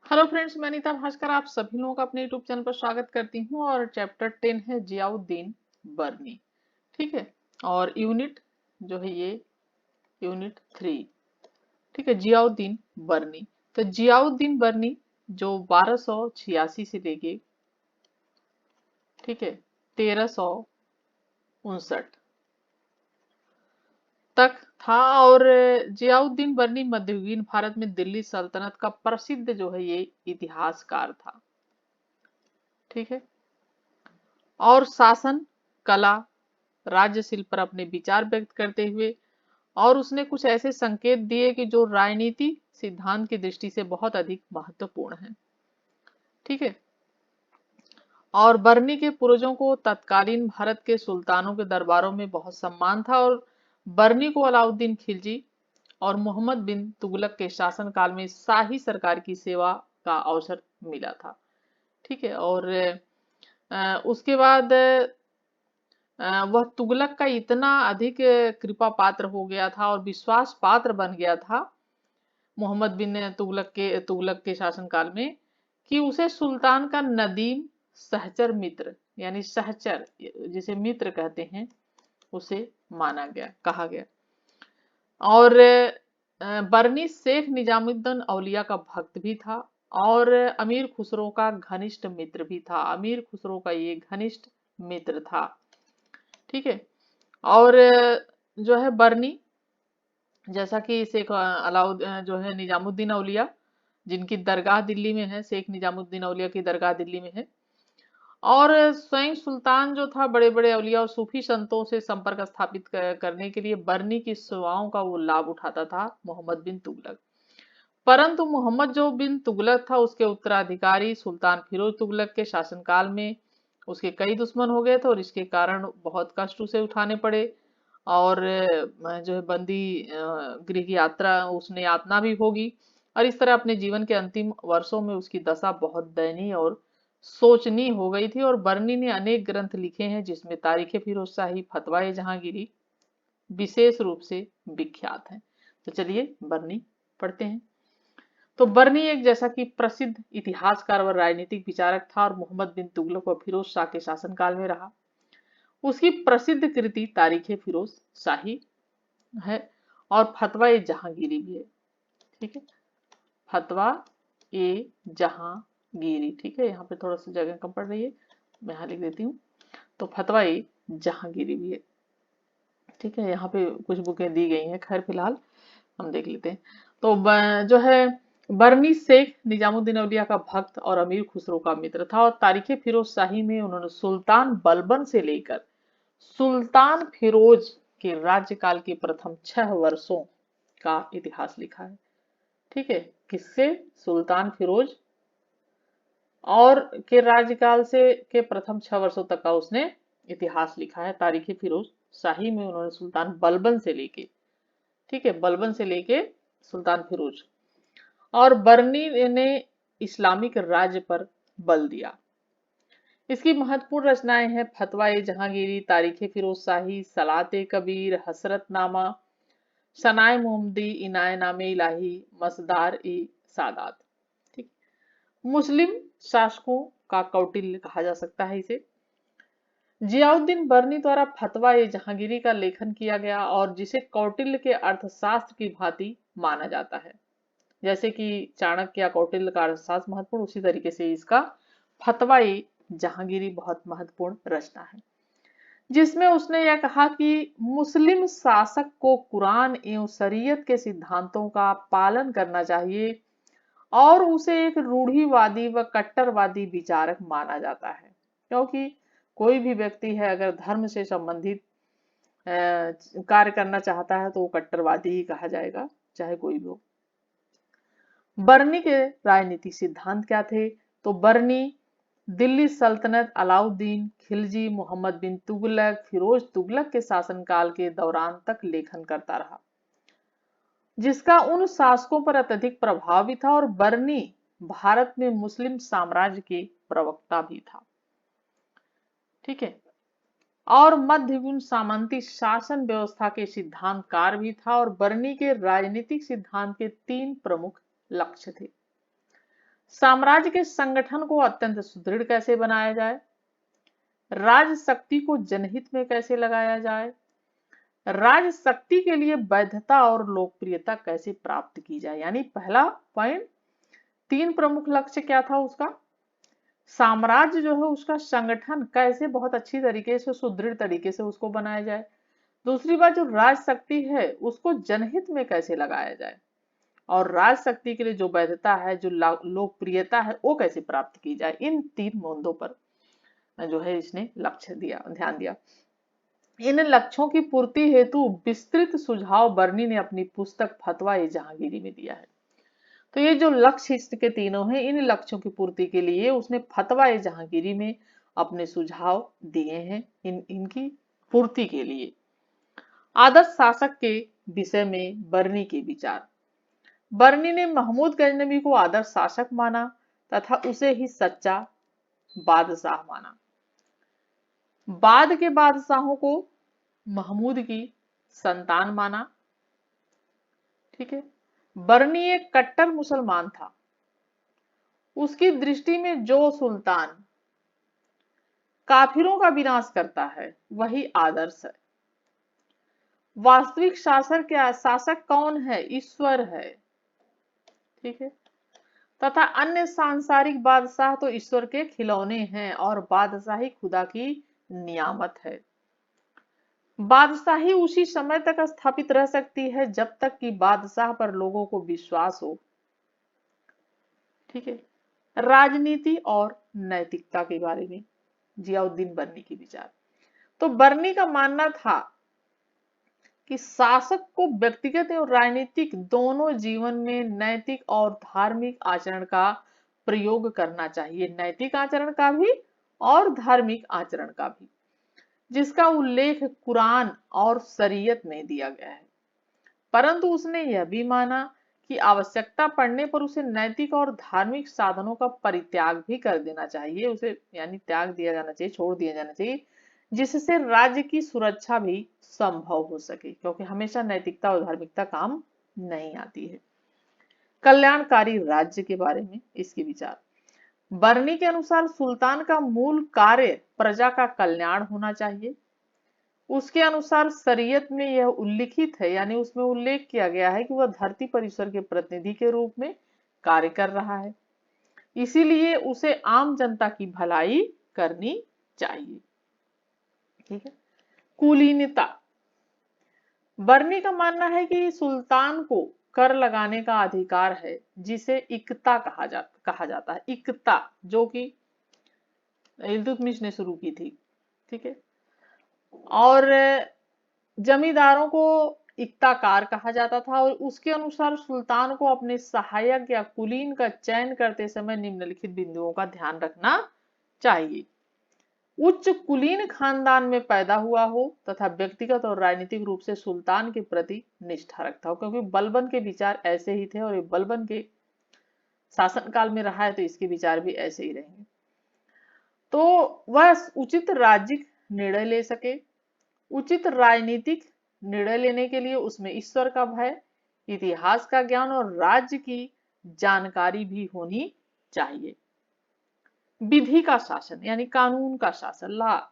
Hello friends, मैं नीता भास्कर आप सभी लोगों का अपने यूट्यूब चैनल पर स्वागत करती हूँ। और चैप्टर 10 है जियाउद्दीन बर्नी। ठीक है। और यूनिट जो है ये यूनिट 3। ठीक है, जियाउद्दीन बर्नी। तो जियाउद्दीन बर्नी जो 1286 से लेके, ठीक है, 1359 तक था। और जियाउद्दीन बर्नी मध्ययुगीन भारत में दिल्ली सल्तनत का प्रसिद्ध जो है ये इतिहासकार था। ठीक है। और शासन कला राज्य शिल्प पर अपने विचार व्यक्त करते हुए, और उसने कुछ ऐसे संकेत दिए कि जो राजनीति सिद्धांत की दृष्टि से बहुत अधिक महत्वपूर्ण है। ठीक है। और बर्नी के पूर्वजों को तत्कालीन भारत के सुल्तानों के दरबारों में बहुत सम्मान था। और बर्नी को अलाउद्दीन खिलजी और मोहम्मद बिन तुगलक के शासनकाल में शाही सरकार की सेवा का अवसर मिला था। ठीक है। और उसके बाद वह तुगलक का इतना अधिक कृपा पात्र हो गया था और विश्वास पात्र बन गया था मोहम्मद बिन तुगलक के शासनकाल में, कि उसे सुल्तान का नदीम सहचर मित्र, यानी सहचर जिसे मित्र कहते हैं, उसे माना गया, कहा गया। और बरनी शेख निजामुद्दीन औलिया का भक्त भी था और अमीर खुसरो का घनिष्ठ मित्र भी था। अमीर खुसरो का ये घनिष्ठ मित्र था। ठीक है। और जो है बरनी, जैसा कि शेख जो है निजामुद्दीन औलिया, जिनकी दरगाह दिल्ली में है, शेख निजामुद्दीन औलिया की दरगाह दिल्ली में है। और स्वयं सुल्तान जो था बड़े बड़े औलिया और सूफी संतों से संपर्क स्थापित करने के लिए बरनी की सेवाओं का वो लाभ उठाता था मोहम्मद बिन तुगलक। परंतु मोहम्मद जो बिन तुगलक था, उसके उत्तराधिकारी सुल्तान फिरोज तुगलक के शासनकाल में उसके कई दुश्मन हो गए थे और इसके कारण बहुत कष्ट उसे उठाने पड़े। और जो है बंदी गृह की यात्रा उसने यातना भी होगी। और इस तरह अपने जीवन के अंतिम वर्षों में उसकी दशा बहुत दयनीय और सोचनीय हो गई थी। और बर्नी ने अनेक ग्रंथ लिखे हैं जिसमें तारीख फिरोज शाही, फतवाए जहांगीरी विशेष रूप से विख्यात हैं। तो चलिए बर्नी पढ़ते हैं। तो बर्नी एक, जैसा कि प्रसिद्ध इतिहासकार व राजनीतिक विचारक था और मोहम्मद बिन तुगलक और फिरोज शाह के शासनकाल में रहा। उसकी प्रसिद्ध कृति तारीख फिरोज शाही है और फतवा ए जहांगीरी भी है। ठीक है। फतवा ए जहांगीरी। ठीक है, यहाँ पे थोड़ा सा जगह कम पड़ रही है, मैं यहाँ लिख देती हूँ। तो फतवा ए जहांगीरी भी है। ठीक है, यहाँ पे कुछ बुकें दी गई हैं, खैर फिलहाल हम देख लेते हैं। तो जो है बर्नी शेख निजामुद्दीन औलिया का भक्त और अमीर खुसरो का मित्र था। और तारीख फिरोज शाही में उन्होंने सुल्तान बलबन से लेकर सुल्तान फिरोज के राज्यकाल के प्रथम 6 वर्षों का इतिहास लिखा है। ठीक है, किससे? सुल्तान फिरोज और के राज्यकाल से के प्रथम 6 वर्षों तक का उसने इतिहास लिखा है। तारीख फिरोज शाही में उन्होंने सुल्तान बलबन से लेके, ठीक है, बलबन से लेके सुल्तान फिरोज और बर्नी ने इस्लामिक राज्य पर बल दिया। इसकी महत्वपूर्ण रचनाएं हैं फतवा ए जहांगीरी, तारीख फिरोज शाही, सलात ए कबीर, हसरतनामा, सनाए मोहम्मदी, इनाय नामे इलाही, मसदार ए सादात। ठीक। मुस्लिम शासकों का कौटिल्य कहा जा सकता है इसे। जियाउद्दीन बर्नी द्वारा फतवा ए जहांगीरी का लेखन किया गया और जिसे कौटिल्य के अर्थशास्त्र की भांति माना जाता है। जैसे कि चाणक्य या कौटिल्य का अर्थशास्त्र महत्वपूर्ण, उसी तरीके से इसका फतवा ए जहांगीरी बहुत महत्वपूर्ण रचना है, जिसमें उसने यह कहा कि मुस्लिम शासक को कुरान एवं शरीयत के सिद्धांतों का पालन करना चाहिए और उसे एक रूढ़िवादी व कट्टरवादी विचारक माना जाता है। क्योंकि कोई भी व्यक्ति है अगर धर्म से संबंधित कार्य करना चाहता है तो वो कट्टरवादी ही कहा जाएगा, चाहे कोई भी हो। बर्नी के राजनीतिक सिद्धांत क्या थे? तो बर्नी दिल्ली सल्तनत, अलाउद्दीन खिलजी, मोहम्मद बिन तुगलक, फिरोज तुगलक के शासनकाल के दौरान तक लेखन करता रहा, जिसका उन शासकों पर अत्यधिक प्रभाव भी था। और बर्नी भारत में मुस्लिम साम्राज्य के प्रवक्ता भी था। ठीक है। और मध्ययुगीन सामंती शासन व्यवस्था के सिद्धांतकार भी था। और बर्नी के राजनीतिक सिद्धांत के 3 प्रमुख लक्ष्य थे। साम्राज्य के संगठन को अत्यंत सुदृढ़ कैसे बनाया जाए, राज शक्ति को जनहित में कैसे लगाया जाए, राज शक्ति के लिए वैधता और लोकप्रियता कैसे प्राप्त की जाए। यानी पहला पॉइंट, तीन प्रमुख लक्ष्य क्या था उसका, साम्राज्य जो है उसका संगठन कैसे बहुत अच्छी तरीके से सुदृढ़ तरीके से उसको बनाया जाए। दूसरी बात, जो राज शक्ति है उसको जनहित में कैसे लगाया जाए, और राज शक्ति के लिए जो वैधता है, जो लोकप्रियता है, वो कैसे प्राप्त की जाए। इन तीन मुद्दों पर जो है इसने लक्ष्य दिया, ध्यान दिया। इन लक्ष्यों की पूर्ति हेतु विस्तृत सुझाव बर्नी ने अपनी पुस्तक फतवा ए जहांगीरी में दिया है। तो ये जो लक्ष्य इसके तीनों हैं, इन लक्ष्यों की पूर्ति के लिए उसने फतवा ए जहांगीरी में अपने सुझाव दिए हैं इनकी पूर्ति के लिए। आदर्श शासक के विषय में बर्नी के विचार। बर्नी ने महमूद गजनवी को आदर्श शासक माना तथा उसे ही सच्चा बादशाह माना। बाद के बादशाहों को महमूद की संतान माना। ठीक है। बर्नी एक कट्टर मुसलमान था। उसकी दृष्टि में जो सुल्तान काफिरों का विनाश करता है वही आदर्श है। वास्तविक शासक कौन है, ईश्वर है। ठीक है। तथा अन्य सांसारिक बादशाह तो ईश्वर के खिलौने हैं और बादशाही खुदा की नियामत है। बादशाही उसी समय तक स्थापित रह सकती है जब तक कि बादशाह पर लोगों को विश्वास हो। ठीक है। राजनीति और नैतिकता के बारे में जियाउद्दीन बर्नी के विचार। तो बर्नी का मानना था कि शासक को व्यक्तिगत और राजनीतिक दोनों जीवन में नैतिक और धार्मिक आचरण का प्रयोग करना चाहिए, नैतिक आचरण का भी और धार्मिक आचरण का भी, जिसका उल्लेख कुरान और शरीयत में दिया गया है। परंतु उसने यह भी माना कि आवश्यकता पड़ने पर उसे नैतिक और धार्मिक साधनों का परित्याग भी कर देना चाहिए, उसे यानी त्याग दिया जाना चाहिए, छोड़ दिया जाना चाहिए, जिससे राज्य की सुरक्षा भी संभव हो सके, क्योंकि हमेशा नैतिकता और धार्मिकता काम नहीं आती है। कल्याणकारी राज्य के बारे में इसके विचार। बर्नी के अनुसार सुल्तान का मूल कार्य प्रजा का कल्याण होना चाहिए। उसके अनुसार शरीयत में यह उल्लिखित है, यानी उसमें उल्लेख किया गया है कि वह धरती पर ईश्वर के प्रतिनिधि के रूप में कार्य कर रहा है, इसीलिए उसे आम जनता की भलाई करनी चाहिए। ठीक है। कुलीनता। बर्नी का मानना है कि सुल्तान को कर लगाने का अधिकार है, जिसे इक्ता कहा जाता है, इक्ता, जो कि इल्तुतमिश ने शुरू की थी। ठीक है। और जमींदारों को इक्ताकार कहा जाता था, और उसके अनुसार सुल्तान को अपने सहायक या कुलीन का चयन करते समय निम्नलिखित बिंदुओं का ध्यान रखना चाहिए। उच्च कुलीन खानदान में पैदा हुआ हो तथा व्यक्तिगत और राजनीतिक रूप से सुल्तान के प्रति निष्ठा रखता हो, क्योंकि बलबन के विचार ऐसे ही थे और ये बलबन के शासनकाल में रहा है, तो इसके विचार भी ऐसे ही रहेंगे। तो वह उचित राज्यिक निर्णय ले सके। उचित राजनीतिक निर्णय लेने के लिए उसमें ईश्वर का भय, इतिहास का ज्ञान और राज्य की जानकारी भी होनी चाहिए। विधि का शासन यानी कानून का शासन, ला।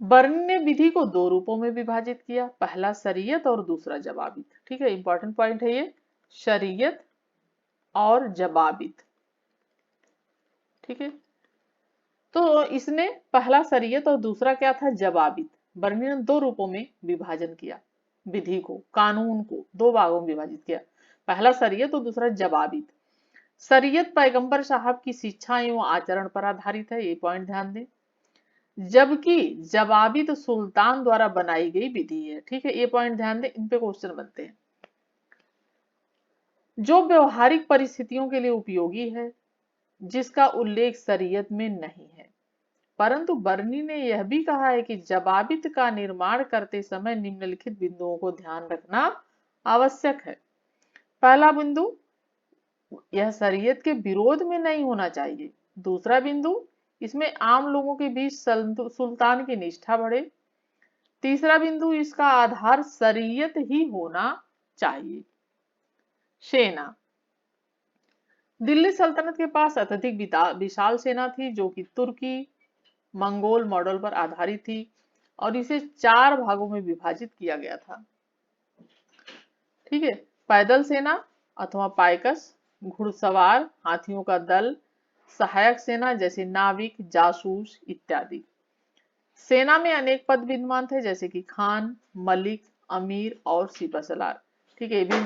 बर्नी ने विधि को दो रूपों में विभाजित किया, पहला शरीयत और दूसरा जवाबित। ठीक है, इंपॉर्टेंट पॉइंट है ये, शरीयत और जवाबित। ठीक है। तो इसने पहला शरीयत और दूसरा क्या था, जवाबित। बर्नी ने दो रूपों में विभाजन किया, विधि को, कानून को दो भागों में विभाजित किया, पहला शरीयत और दूसरा जवाबित। शरीयत पैगंबर साहब की शिक्षा एवं आचरण पर आधारित है, ये पॉइंट ध्यान दें, जबकि जवाबित सुल्तान द्वारा बनाई गई विधि है। ठीक है, ये पॉइंट ध्यान दें, इन पे क्वेश्चन बनते हैं। जो व्यवहारिक परिस्थितियों के लिए उपयोगी है, जिसका उल्लेख शरीयत में नहीं है। परंतु बर्नी ने यह भी कहा है कि जवाबित का निर्माण करते समय निम्नलिखित बिंदुओं को ध्यान रखना आवश्यक है। पहला बिंदु, यह शरीयत के विरोध में नहीं होना चाहिए। दूसरा बिंदु, इसमें आम लोगों के बीच सुल्तान की निष्ठा बढ़े। तीसरा बिंदु, इसका आधार शरीयत ही होना चाहिए। सेना। दिल्ली सल्तनत के पास अत्यधिक विशाल सेना थी जो कि तुर्की मंगोल मॉडल पर आधारित थी और इसे 4 भागों में विभाजित किया गया था। ठीक है, पैदल सेना अथवा पाइकस, घुड़सवार हाथियों का दल, सहायक सेना जैसे नाविक जासूस इत्यादि। सेना में अनेक पद विद्यमान थे जैसे कि खान, मलिक, अमीर और सिपहसालार। ठीक है, ये भी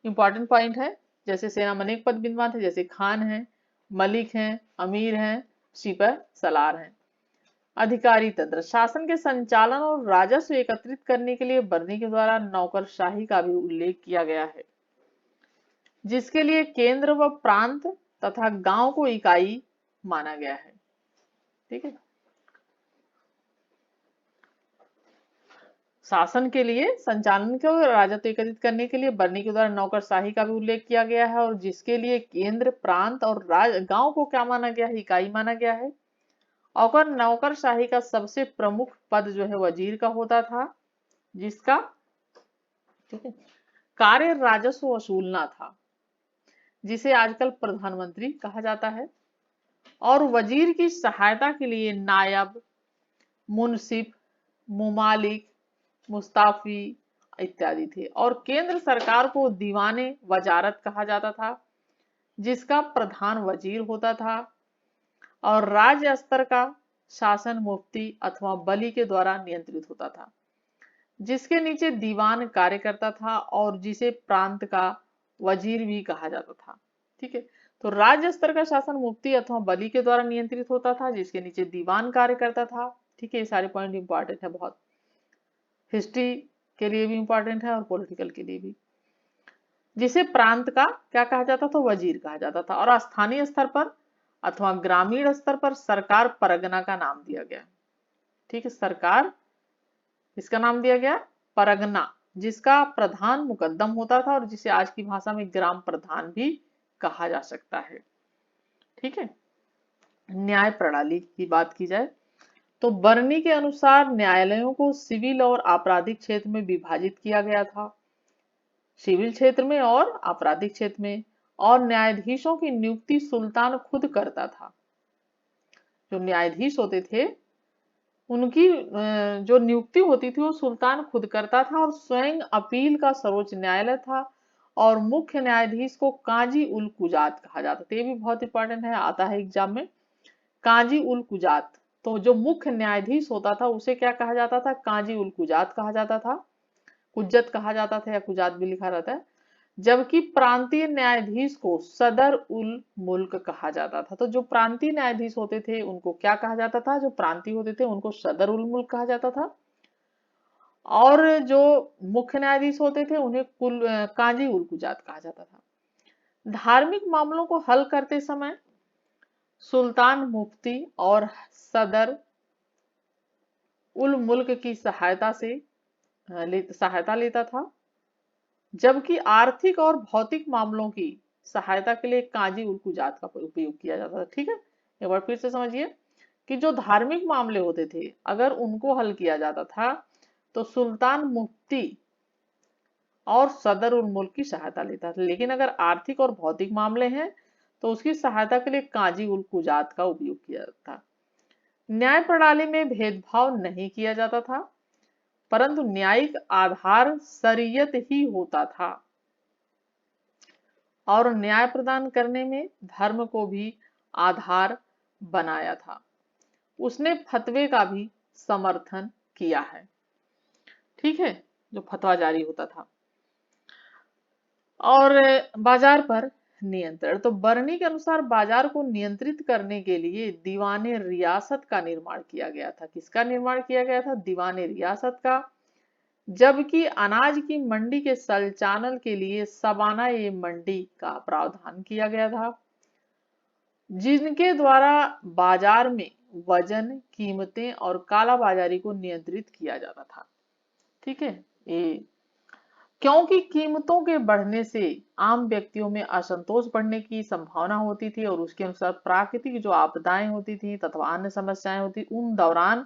इंपॉर्टेंट पॉइंट है। जैसे सेना में अनेक पद विद्यमान थे जैसे खान है, मलिक हैं, अमीर हैं, सिपहसालार हैं। अधिकारी तंत्र, शासन के संचालन और राजस्व एकत्रित करने के लिए बर्नी के द्वारा नौकरशाही का भी उल्लेख किया गया है, जिसके लिए केंद्र व प्रांत तथा गांव को इकाई माना गया है। ठीक है, शासन के लिए संचालन को राजस्व एकत्रित करने के लिए बर्नी के द्वारा नौकरशाही का भी उल्लेख किया गया है और जिसके लिए केंद्र प्रांत और गांव को क्या माना गया है, इकाई माना गया है। और नौकरशाही का सबसे प्रमुख पद जो है वजीर का होता था, जिसका ठीक है कार्य राजस्व वसूलना था, जिसे आजकल प्रधानमंत्री कहा जाता है। और वजीर की सहायता के लिए नायब, मुंसिफ, मुमालिक, मुस्ताफी इत्यादि थे। और केंद्र सरकार को दीवाने वजारत कहा जाता था, जिसका प्रधान वजीर होता था। और राज्य स्तर का शासन मुफ्ती अथवा बली के द्वारा नियंत्रित होता था, जिसके नीचे दीवान कार्य करता था और जिसे प्रांत का वजीर भी कहा जाता था। ठीक है, तो राज्य स्तर का शासन मुफ्ती अथवा बली के द्वारा नियंत्रित होता था, जिसके नीचे दीवान कार्य करता था। ठीक है, ये सारे पॉइंट इंपॉर्टेंट है, बहुत हिस्ट्री के लिए भी इंपॉर्टेंट है और पॉलिटिकल के लिए भी। जिसे प्रांत का क्या कहा जाता था, वजीर कहा जाता था। और स्थानीय स्तर पर अथवा ग्रामीण स्तर पर सरकार परगना का नाम दिया गया। ठीक है, सरकार इसका नाम दिया गया परगना, जिसका प्रधान मुकद्दम होता था और जिसे आज की भाषा में ग्राम प्रधान भी कहा जा सकता है। ठीक है, न्याय प्रणाली की बात की जाए तो बर्नी के अनुसार न्यायालयों को सिविल और आपराधिक क्षेत्र में विभाजित किया गया था, सिविल क्षेत्र में और आपराधिक क्षेत्र में। और न्यायाधीशों की नियुक्ति सुल्तान खुद करता था। जो न्यायाधीश होते थे उनकी जो नियुक्ति होती थी वो सुल्तान खुद करता था और स्वयं अपील का सर्वोच्च न्यायालय था। और मुख्य न्यायाधीश को काजी उल कुजात कहा जाता था। ये भी बहुत इंपॉर्टेंट है, आता है एग्जाम में, काजी उल कुजात। तो जो मुख्य न्यायाधीश होता था उसे क्या कहा जाता था, काजी उल कुजात कहा जाता था, कुज्जत कहा जाता था या कुजात भी लिखा रहता है। जबकि प्रांतीय न्यायाधीश को सदर उल मुल्क कहा जाता था। तो जो प्रांतीय न्यायाधीश होते थे उनको क्या कहा जाता था, जो प्रांतीय होते थे उनको सदर उल मुल्क कहा जाता था। और जो मुख्य न्यायाधीश होते थे उन्हें काजी उल कुजात कहा जाता था। धार्मिक मामलों को हल करते समय सुल्तान मुफ्ती और सदर उल मुल्क की सहायता लेता था, जबकि आर्थिक और भौतिक मामलों की सहायता के लिए काजी उल कुजात का उपयोग किया जाता था। ठीक है, एक बार फिर से समझिए कि जो धार्मिक मामले होते थे अगर उनको हल किया जाता था तो सुल्तान मुफ्ती और सदर उल मुल्क की सहायता लेता था, लेकिन अगर आर्थिक और भौतिक मामले हैं तो उसकी सहायता के लिए काजी उल कुजात का उपयोग किया जाता था। न्याय प्रणाली में भेदभाव नहीं किया जाता था, परंतु न्यायिक आधार शरीयत ही होता था और न्याय प्रदान करने में धर्म को भी आधार बनाया था। उसने फतवे का भी समर्थन किया है। ठीक है, जो फतवा जारी होता था। और बाजार पर नियंत्रण, तो बर्नी के अनुसार बाजार को नियंत्रित करने के लिए दीवाने रियासत का निर्माण किया गया था। किसका निर्माण किया गया था, दीवाने रियासत का। जबकि अनाज की मंडी के संचालन के लिए सबाना ये मंडी का प्रावधान किया गया था, जिनके द्वारा बाजार में वजन, कीमतें और कालाबाजारी को नियंत्रित किया जाता था। ठीक है, ये क्योंकि कीमतों के बढ़ने से आम व्यक्तियों में असंतोष बढ़ने की संभावना होती थी और उसके अनुसार प्राकृतिक जो आपदाएं होती थी तथा अन्य समस्याएं होती, उन दौरान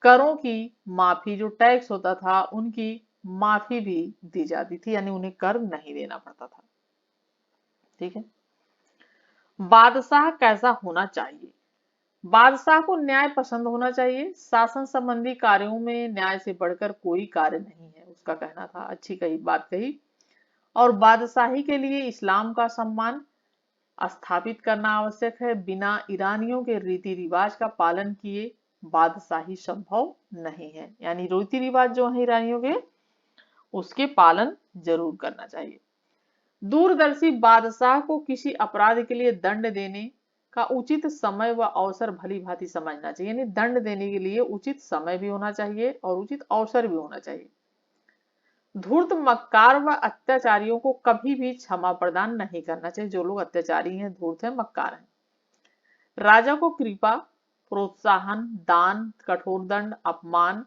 करों की माफी, जो टैक्स होता था उनकी माफी भी दी जाती थी, यानी उन्हें कर नहीं देना पड़ता था। ठीक है। बादशाह कैसा होना चाहिए? बादशाह को न्याय पसंद होना चाहिए। शासन संबंधी कार्यों में न्याय से बढ़कर कोई कार्य नहीं है, उसका कहना था। अच्छी कही बात कही। और बादशाही के लिए इस्लाम का सम्मान स्थापित करना आवश्यक है। बिना ईरानियों के रीति रिवाज का पालन किए बादशाही संभव नहीं है। यानी रीति रिवाज जो है ईरानियों के, उसके पालन जरूर करना चाहिए। दूरदर्शी बादशाह को किसी अपराध के लिए दंड देने का उचित समय व अवसर भली भांति समझना चाहिए। यानी दंड देने के लिए उचित समय भी होना चाहिए और उचित अवसर भी होना चाहिए। धूर्त, मक्कार व अत्याचारियों को कभी भी क्षमा प्रदान नहीं करना चाहिए। जो लोग अत्याचारी हैं, धूर्त हैं, मक्कार हैं। राजा को कृपा, प्रोत्साहन, दान, कठोर दंड, अपमान,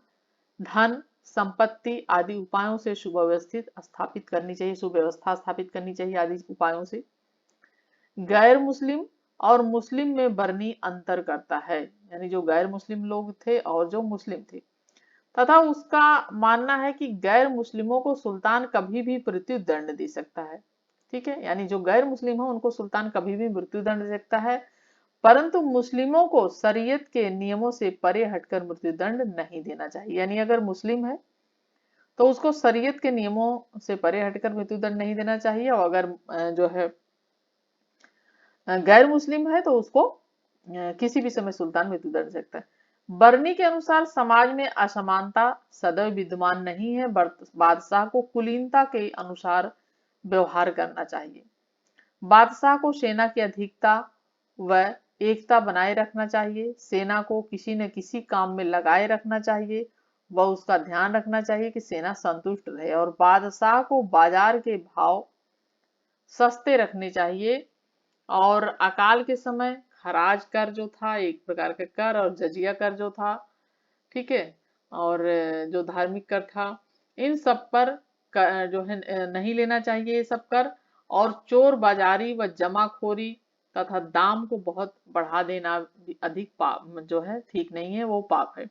धन, संपत्ति आदि उपायों से सुव्यवस्थित स्थापित करनी चाहिए, सुव्यवस्था स्थापित करनी चाहिए आदि उपायों से। गैर मुस्लिम और मुस्लिम में बरनी अंतर करता है। यानी जो गैर मुस्लिम लोग थे और जो मुस्लिम थे, तथा उसका मानना है कि गैर मुस्लिमों को सुल्तान कभी भी मृत्यु दंड दे सकता है। ठीक है, यानी जो गैर मुस्लिम है उनको सुल्तान कभी भी मृत्यु दंड दे सकता है, परंतु मुस्लिमों को शरीयत के नियमों से परे हटकर मृत्यु दंड नहीं देना चाहिए। यानी अगर मुस्लिम है तो उसको शरीयत के नियमों से परे हटकर मृत्यु दंड नहीं देना चाहिए, और अगर जो है गैर मुस्लिम है तो उसको किसी भी समय सुल्तान मृत्यु दंड दे सकता है। बरनी के अनुसार समाज में असमानता सदैव विद्यमान नहीं है। बादशाह को कुलीनता के अनुसार व्यवहार करना चाहिए। बादशाह को सेना की अधिकता व एकता बनाए रखना चाहिए। सेना को किसी न किसी काम में लगाए रखना चाहिए व उसका ध्यान रखना चाहिए कि सेना संतुष्ट रहे। और बादशाह को बाजार के भाव सस्ते रखने चाहिए। और अकाल के समय खराज कर जो था, एक प्रकार का कर, और जजिया कर जो था, ठीक है, और जो धार्मिक कर था, इन सब पर जो है नहीं लेना चाहिए ये सब कर। और चोर बाजारी व जमाखोरी तथा दाम को बहुत बढ़ा देना भी अधिक पाप जो है ठीक नहीं है, वो पाप है।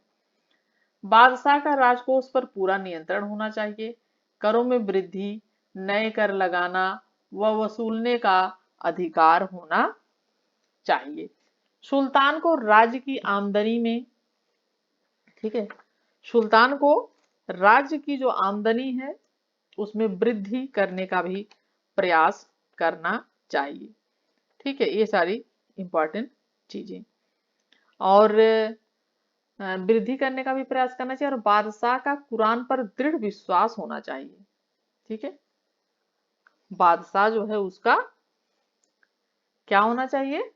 बादशाह का राजकोष पर पूरा नियंत्रण होना चाहिए। करों में वृद्धि, नए कर लगाना व वसूलने का अधिकार होना चाहिए। सुल्तान को राज्य की आमदनी में, ठीक है, सुल्तान को राज्य की जो आमदनी है उसमें वृद्धि करने का भी प्रयास करना चाहिए। ठीक है, ये सारी इंपॉर्टेंट चीजें। और वृद्धि करने का भी प्रयास करना चाहिए। और बादशाह का कुरान पर दृढ़ विश्वास होना चाहिए। ठीक है, बादशाह जो है उसका क्या होना चाहिए,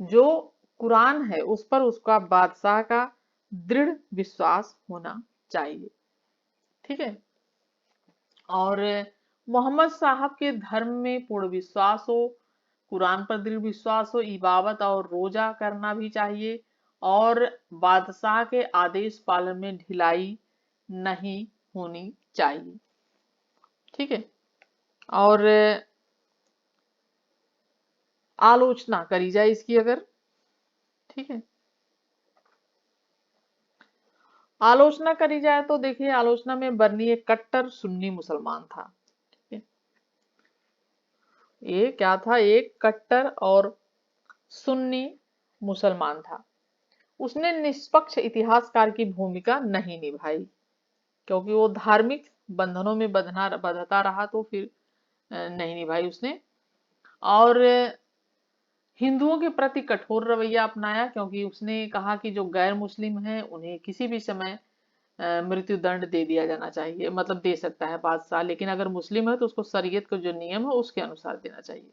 जो कुरान है उस पर उसका बादशाह का दृढ़ विश्वास होना चाहिए। ठीक है, और मोहम्मद साहब के धर्म में पूर्ण विश्वास हो, कुरान पर दृढ़ विश्वास हो, इबादत और रोजा करना भी चाहिए, और बादशाह के आदेश पालन में ढिलाई नहीं होनी चाहिए। ठीक है, और आलोचना करी जाए इसकी अगर, ठीक है, आलोचना करी जाए तो देखिए, आलोचना में बर्नी एक कट्टर सुन्नी मुसलमान था। ठीक है, ये क्या था, एक कट्टर और सुन्नी मुसलमान था। उसने निष्पक्ष इतिहासकार की भूमिका नहीं निभाई, क्योंकि वो धार्मिक बंधनों में बंधता रहा, तो फिर नहीं निभाई उसने। और हिंदुओं के प्रति कठोर रवैया अपनाया, क्योंकि उसने कहा कि जो गैर मुस्लिम हैं उन्हें किसी भी समय मृत्यु दंड दे दिया जाना चाहिए, मतलब दे सकता है बादशाह, लेकिन अगर मुस्लिम है तो उसको शरीयत का जो नियम है उसके अनुसार देना चाहिए।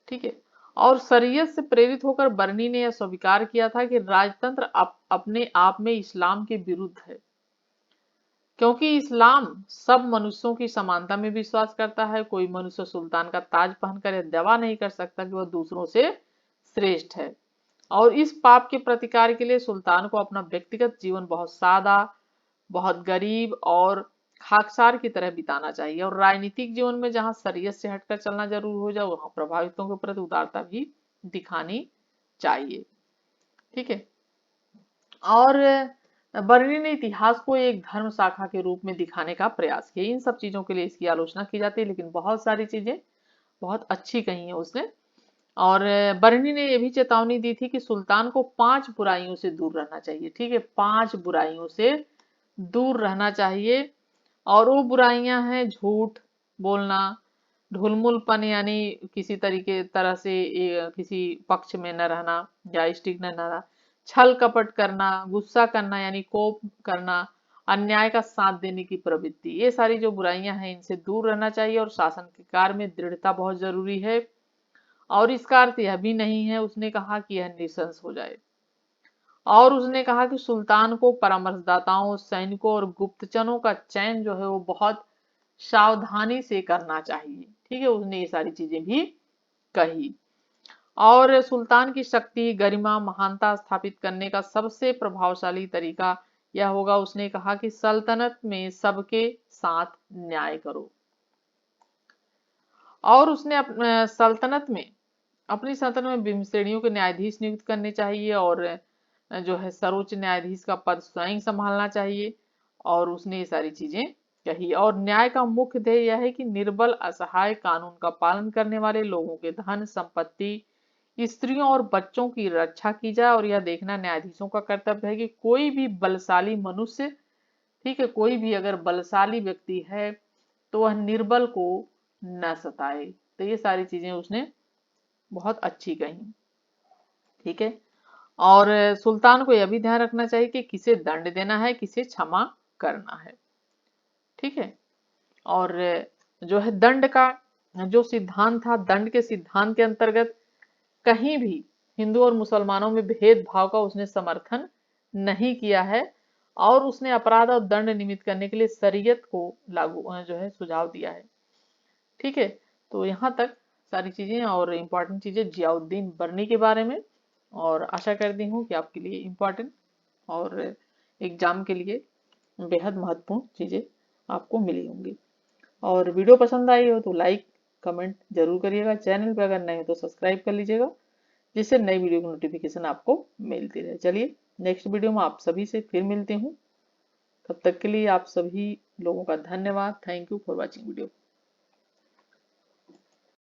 ठीक है, और शरीयत से प्रेरित होकर बर्नी ने यह स्वीकार किया था कि राजतंत्र अपने आप में इस्लाम के विरुद्ध है, क्योंकि इस्लाम सब मनुष्यों की समानता में विश्वास करता है। कोई मनुष्य सुल्तान का ताज पहनकर यह दावा नहीं कर सकता कि वह दूसरों से श्रेष्ठ है। और इस पाप के प्रतिकार के लिए सुल्तान को अपना व्यक्तिगत जीवन बहुत सादा, बहुत गरीब और खाकसार की तरह बिताना चाहिए। और राजनीतिक जीवन में जहां शरीयत से हटकर चलना जरूर हो जाए, वहां प्रभावितों के प्रति उदारता भी दिखानी चाहिए। ठीक है, और बर्नी ने इतिहास को एक धर्म शाखा के रूप में दिखाने का प्रयास किया। इन सब चीजों के लिए इसकी आलोचना की जाती है, लेकिन बहुत सारी चीजें बहुत अच्छी कही है उसने। और बर्नी ने ये भी चेतावनी दी थी कि सुल्तान को 5 बुराइयों से दूर रहना चाहिए। ठीक है, 5 बुराइयों से दूर रहना चाहिए। और वो बुराइयां हैं झूठ बोलना, ढुलमुलपन यानी किसी तरीके तरह से किसी पक्ष में न रहना या स्टिक न रहना, छल कपट करना, गुस्सा करना यानी कोप करना, अन्याय का साथ देने की प्रवृत्ति, ये सारी जो बुराइयां हैं इनसे दूर रहना चाहिए। और शासन के कार्य में दृढ़ता बहुत जरूरी है। और इसका अर्थ यह भी नहीं है उसने कहा कि यह निशंस हो जाए। और उसने कहा कि सुल्तान को परामर्शदाताओं, सैनिकों और गुप्तचरों का चयन जो है वो बहुत सावधानी से करना चाहिए। ठीक है, उसने ये सारी चीजें भी कही। और सुल्तान की शक्ति, गरिमा, महानता स्थापित करने का सबसे प्रभावशाली तरीका यह होगा, उसने कहा कि सल्तनत में सबके साथ न्याय करो। और उसने सल्तनत में अपनी सल्तनत में भीमसेनियों के न्यायाधीश नियुक्त करने चाहिए। और जो है सर्वोच्च न्यायाधीश का पद स्वयं संभालना चाहिए। और उसने ये सारी चीजें कही। और न्याय का मुख्य ध्येय यह है कि निर्बल, असहाय, कानून का पालन करने वाले लोगों के धन संपत्ति, स्त्रियों और बच्चों की रक्षा की जाए। और यह देखना न्यायाधीशों का कर्तव्य है कि कोई भी बलशाली मनुष्य, ठीक है, कोई भी अगर बलशाली व्यक्ति है तो वह निर्बल को न सताए। तो ये सारी चीजें उसने बहुत अच्छी कही। ठीक है। और सुल्तान को यह भी ध्यान रखना चाहिए कि किसे दंड देना है, किसे क्षमा करना है। ठीक है। और जो है दंड का जो सिद्धांत था, दंड के सिद्धांत के अंतर्गत कहीं भी हिंदू और मुसलमानों में भेदभाव का उसने समर्थन नहीं किया है। और उसने अपराध और दंड निमित्त करने के लिए शरीयत को लागू जो है सुझाव दिया है। ठीक है। तो यहाँ तक सारी चीजें और इम्पोर्टेंट चीजें जियाउद्दीन बर्नी के बारे में। और आशा करती हूँ कि आपके लिए इम्पोर्टेंट और एग्जाम के लिए बेहद महत्वपूर्ण चीजें आपको मिली होंगी। और वीडियो पसंद आई हो तो लाइक कमेंट जरूर करिएगा। चैनल पर अगर नए हो तो सब्सक्राइब कर लीजिएगा, जिससे नई वीडियो की नोटिफिकेशन आपको मिलती रहे। चलिए नेक्स्ट वीडियो में आप सभी से फिर मिलती हूँ। तब तक के लिए आप सभी लोगों का धन्यवाद। Thank you for watching video.